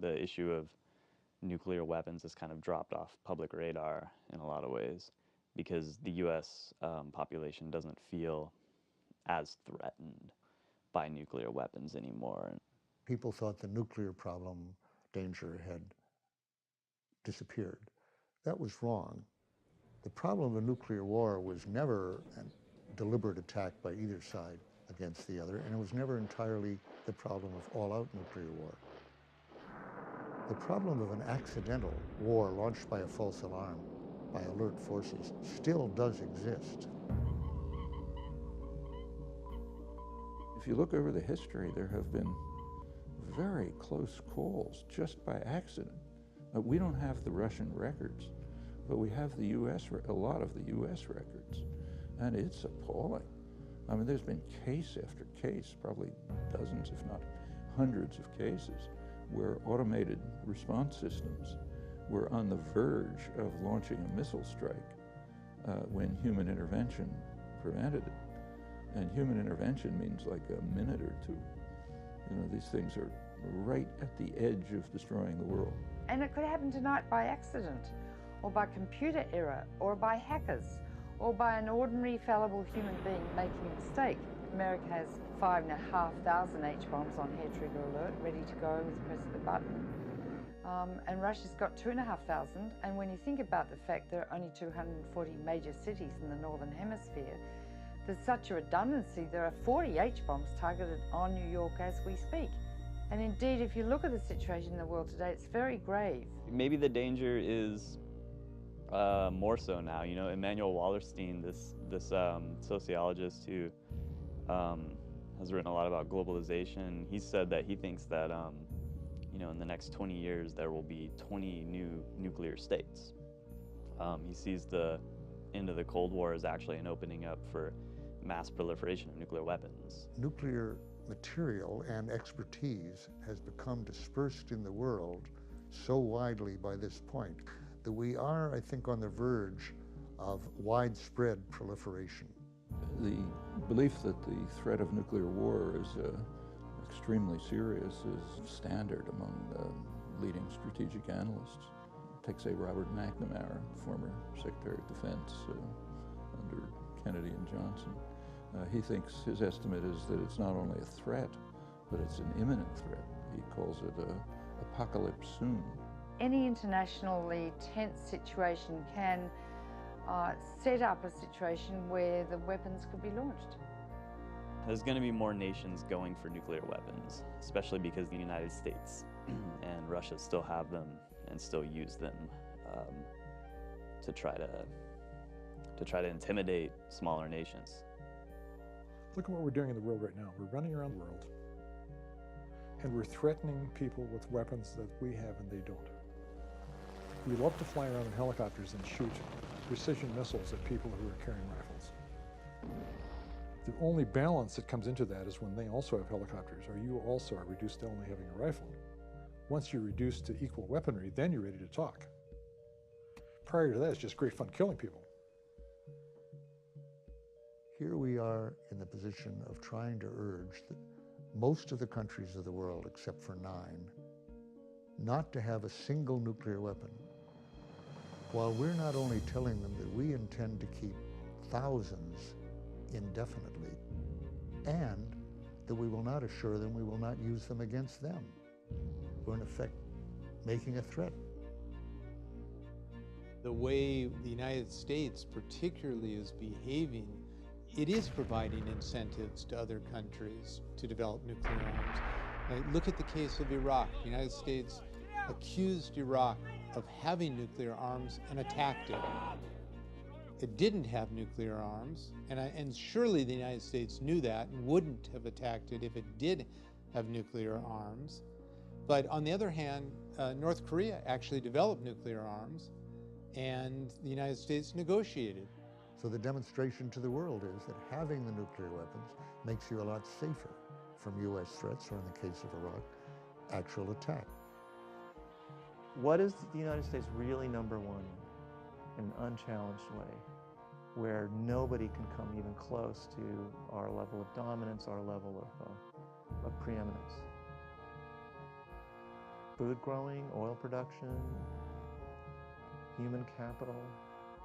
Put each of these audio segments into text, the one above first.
the issue of nuclear weapons has kind of dropped off public radar in a lot of ways because the U.S. Population doesn't feel as threatened by nuclear weapons anymore. People thought the nuclear problem danger had disappeared. That was wrong. The problem of nuclear war was never a deliberate attack by either side against the other, and it was never entirely the problem of all-out nuclear war. The problem of an accidental war launched by a false alarm by alert forces still does exist. If you look over the history, there have been very close calls just by accident. We don't have the Russian records, but we have the a lot of the U.S. records, and it's appalling. I mean, there's been case after case, probably dozens, if not hundreds of cases, where automated response systems were on the verge of launching a missile strike when human intervention prevented it. And human intervention means like a minute or two. You know, these things are right at the edge of destroying the world. And it could happen tonight by accident, or by computer error, or by hackers, or by an ordinary fallible human being making a mistake. America has 5,500 H-bombs on hair trigger alert, ready to go with the press of the button. And Russia's got 2,500, and when you think about the fact there are only 240 major cities in the Northern Hemisphere, there's such a redundancy. There are 40 H-bombs targeted on New York as we speak. And indeed, if you look at the situation in the world today, it's very grave. Maybe the danger is more so now. You know, Emanuel Wallerstein, this sociologist who has written a lot about globalization, he said that he thinks that you know, in the next 20 years there will be 20 new nuclear states. He sees the end of the Cold War as actually an opening up for mass proliferation of nuclear weapons. Nuclear material and expertise has become dispersed in the world so widely by this point that we are, I think, on the verge of widespread proliferation. The belief that the threat of nuclear war is extremely serious is standard among leading strategic analysts. Take, say, Robert McNamara, former Secretary of Defense under Kennedy and Johnson. He thinks his estimate is that it's not only a threat, but it's an imminent threat. He calls it apocalypse soon. Any internationally tense situation can set up a situation where the weapons could be launched. There's going to be more nations going for nuclear weapons, especially because the United States and Russia still have them and still use them to try to intimidate smaller nations. Look at what we're doing in the world right now. We're running around the world, and we're threatening people with weapons that we have and they don't. We love to fly around in helicopters and shoot precision missiles at people who are carrying rifles. The only balance that comes into that is when they also have helicopters, or you also are reduced to only having a rifle. Once you're reduced to equal weaponry, then you're ready to talk. Prior to that, it's just great fun killing people. Here we are in the position of trying to urge that most of the countries of the world, except for 9, not to have a single nuclear weapon, while we're not only telling them that we intend to keep thousands indefinitely, and that we will not assure them we will not use them against them. We're in effect making a threat. The way the United States particularly is behaving, it is providing incentives to other countries to develop nuclear arms. Look at the case of Iraq. The United States accused Iraq of having nuclear arms and attacked it. It didn't have nuclear arms, and surely the United States knew that and wouldn't have attacked it if it did have nuclear arms. But on the other hand, North Korea actually developed nuclear arms, and the United States negotiated. So the demonstration to the world is that having the nuclear weapons makes you a lot safer from US threats, or in the case of Iraq, actual attack. What is the United States really number one in an unchallenged way, where nobody can come even close to our level of dominance, our level of preeminence? food growing, oil production, human capital.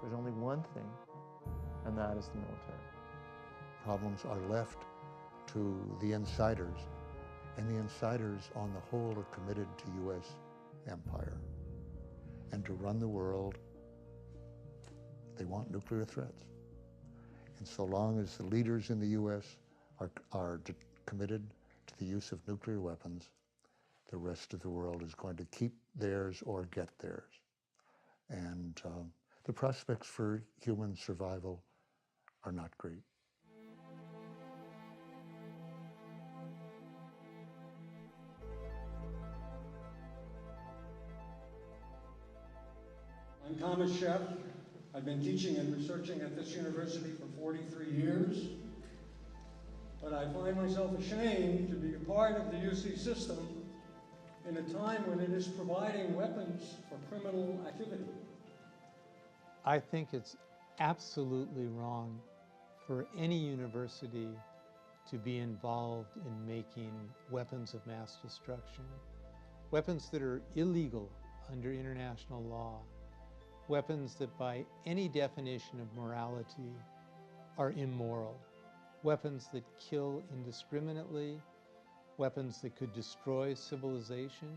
There's only one thing, and that is the military. Problems are left to the insiders, and the insiders on the whole are committed to U.S. empire. And to run the world, they want nuclear threats. And so long as the leaders in the U.S. are committed to the use of nuclear weapons, the rest of the world is going to keep theirs or get theirs. And the prospects for human survival are not great. I'm Thomas Sheff. I've been teaching and researching at this university for 43 years, but I find myself ashamed to be a part of the UC system in a time when it is providing weapons for criminal activity. I think it's absolutely wrong for any university to be involved in making weapons of mass destruction, weapons that are illegal under international law, weapons that by any definition of morality are immoral, weapons that kill indiscriminately, weapons that could destroy civilization.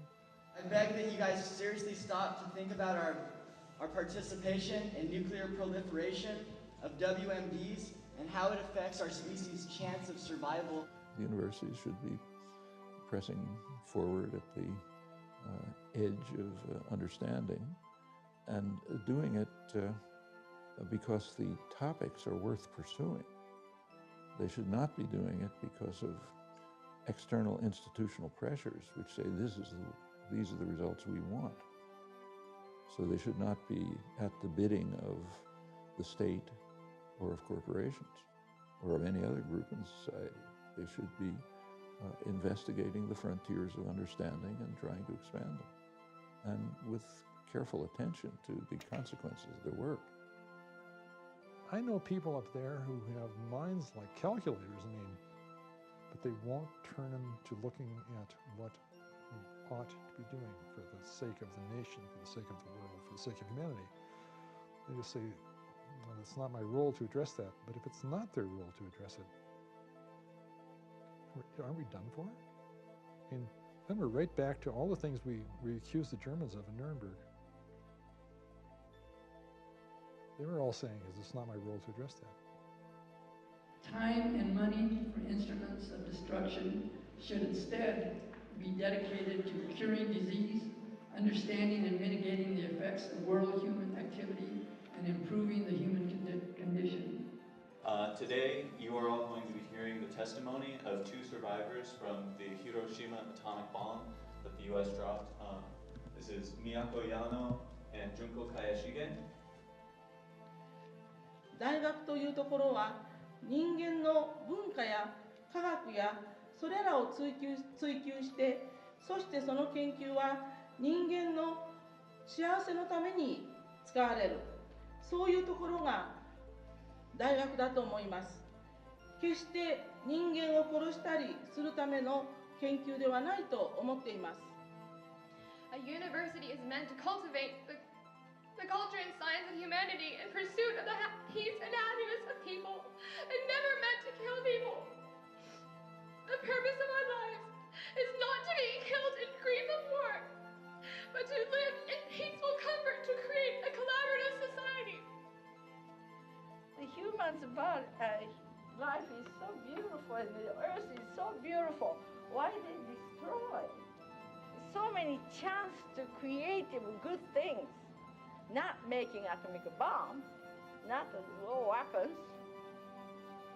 I beg that you guys seriously stop to think about our participation in nuclear proliferation of WMDs and how it affects our species' chance of survival. The universities should be pressing forward at the edge of understanding and doing it because the topics are worth pursuing. They should not be doing it because of external institutional pressures which say these are the results we want. So they should not be at the bidding of the state or of corporations or of any other group in society. They should be investigating the frontiers of understanding and trying to expand them, and with careful attention to the consequences of their work. I know people up there who have minds like calculators, but they won't turn them to looking at what we ought to be doing for the sake of the nation, for the sake of the world, for the sake of humanity. They just say, well, it's not my role to address that, but if it's not their role to address it, aren't we done for? And then we're right back to all the things we accused the Germans of in Nuremberg. They were all saying, it's not my role to address that. Time and money for instruments of destruction should instead be dedicated to curing disease, understanding and mitigating the effects of world human activity, and improving the human condition. Today, you are all going to be hearing the testimony of two survivors from the Hiroshima atomic bomb that the U.S. dropped. This is Miyako Yano and Junko Kayashige. 大学というところは人間の文化や科学やそれらを追求して、そしてその研究は人間の幸せのために使われる、そういうところが大学だと思います。決して人間を殺したりするための研究ではないと思っています。A university is meant to cultivate the culture and science of humanity in pursuit of the peace and happiness of people, and never meant to kill people. The purpose of our lives is not to be killed in grief of war, but to live in peaceful comfort to create a collaborative society. The humans' life is so beautiful, and the earth is so beautiful. Why they destroy? So many chances to create good things. Not making atomic bomb, not war weapons.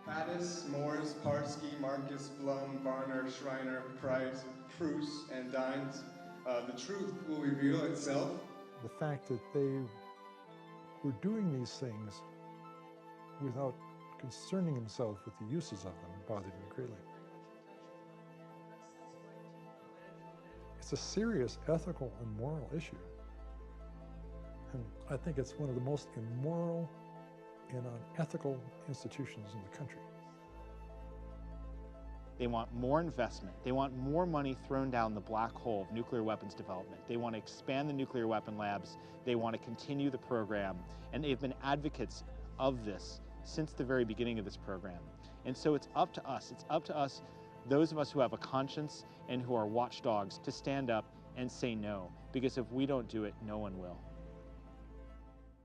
Pattis, Morse, Parsky, Marcus, Blum, Varner, Schreiner, Price, Proust, and Dines. The truth will reveal itself. The fact that they were doing these things without concerning themselves with the uses of them bothered me greatly. It's a serious ethical and moral issue. And I think it's one of the most immoral and unethical institutions in the country. They want more investment. They want more money thrown down the black hole of nuclear weapons development. They want to expand the nuclear weapon labs. They want to continue the program. And they've been advocates of this since the very beginning of this program. And so it's up to us. It's up to us, those of us who have a conscience and who are watchdogs, to stand up and say no. Because if we don't do it, no one will.